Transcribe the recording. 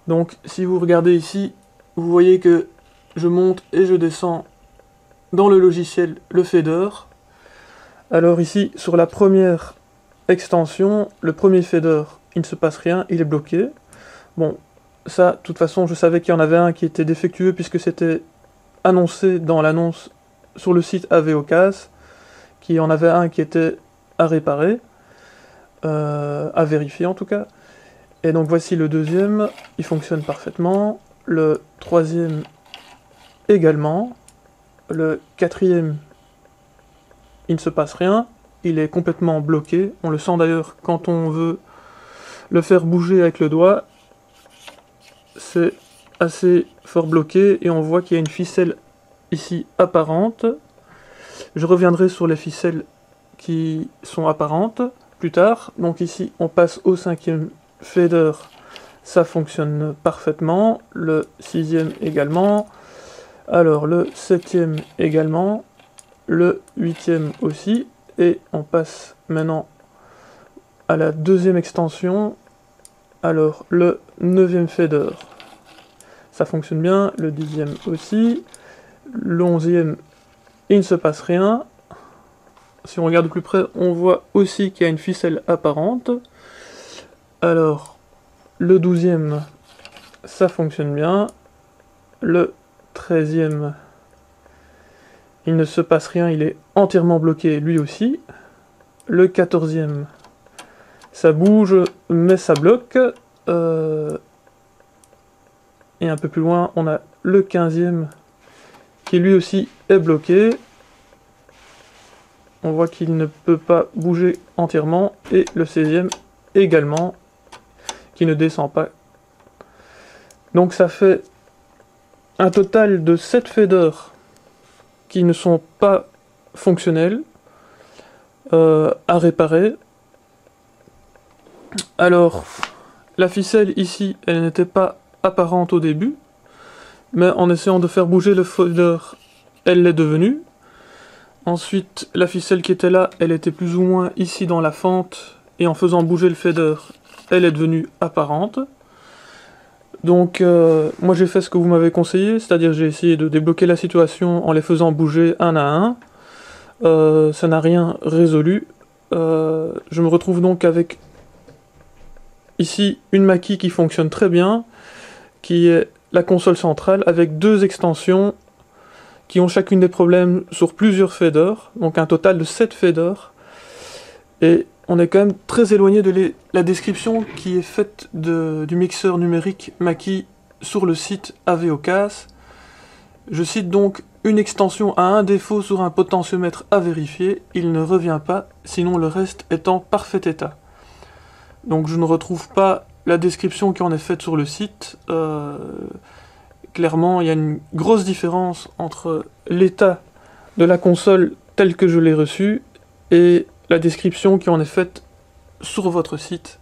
Donc si vous regardez ici, vous voyez que je monte et je descends dans le logiciel le fader. Alors ici, sur la première extension, le premier fader, il ne se passe rien, il est bloqué. Bon, ça, de toute façon, je savais qu'il y en avait un qui était défectueux puisque c'était annoncé dans l'annonce sur le site AVOCAS, qu'il y en avait un qui était à réparer, à vérifier en tout cas. Et donc voici le deuxième, il fonctionne parfaitement. Le troisième également. Le quatrième, il ne se passe rien. Il est complètement bloqué. On le sent d'ailleurs quand on veut le faire bouger avec le doigt. C'est assez fort bloqué et on voit qu'il y a une ficelle ici apparente. Je reviendrai sur les ficelles qui sont apparentes plus tard. Donc ici, on passe au cinquième fader. Ça fonctionne parfaitement. Le sixième également. Alors le septième également. Le huitième aussi. Et on passe maintenant à la deuxième extension. Alors le neuvième fader. Ça fonctionne bien. Le dixième aussi. Le onzième, il ne se passe rien. Si on regarde de plus près, on voit aussi qu'il y a une ficelle apparente. Alors, le 12e, ça fonctionne bien. Le 13e, il ne se passe rien, il est entièrement bloqué lui aussi. Le 14e, ça bouge, mais ça bloque. Et un peu plus loin, on a le 15e, qui lui aussi est bloqué. On voit qu'il ne peut pas bouger entièrement. Et le 16e également, qui ne descend pas. Donc ça fait un total de 7 faders qui ne sont pas fonctionnels à réparer. Alors, la ficelle ici, elle n'était pas apparente au début, mais en essayant de faire bouger le fader, elle l'est devenue. Ensuite, la ficelle qui était là, elle était plus ou moins ici dans la fente, et en faisant bouger le fader, elle est devenue apparente. Donc, moi j'ai fait ce que vous m'avez conseillé, c'est-à-dire j'ai essayé de débloquer la situation en les faisant bouger un à un. Ça n'a rien résolu. Je me retrouve donc avec ici une maquille qui fonctionne très bien, qui est la console centrale avec deux extensions qui ont chacune des problèmes sur plusieurs faders, donc un total de 7 faders. Et on est quand même très éloigné de la description qui est faite du mixeur numérique Mackie sur le site AVOCAS. Je cite donc: une extension a un défaut sur un potentiomètre à vérifier, il ne revient pas, sinon le reste est en parfait état. Donc je ne retrouve pas la description qui en est faite sur le site. Clairement, il y a une grosse différence entre l'état de la console telle que je l'ai reçue et la description qui en est faite sur votre site.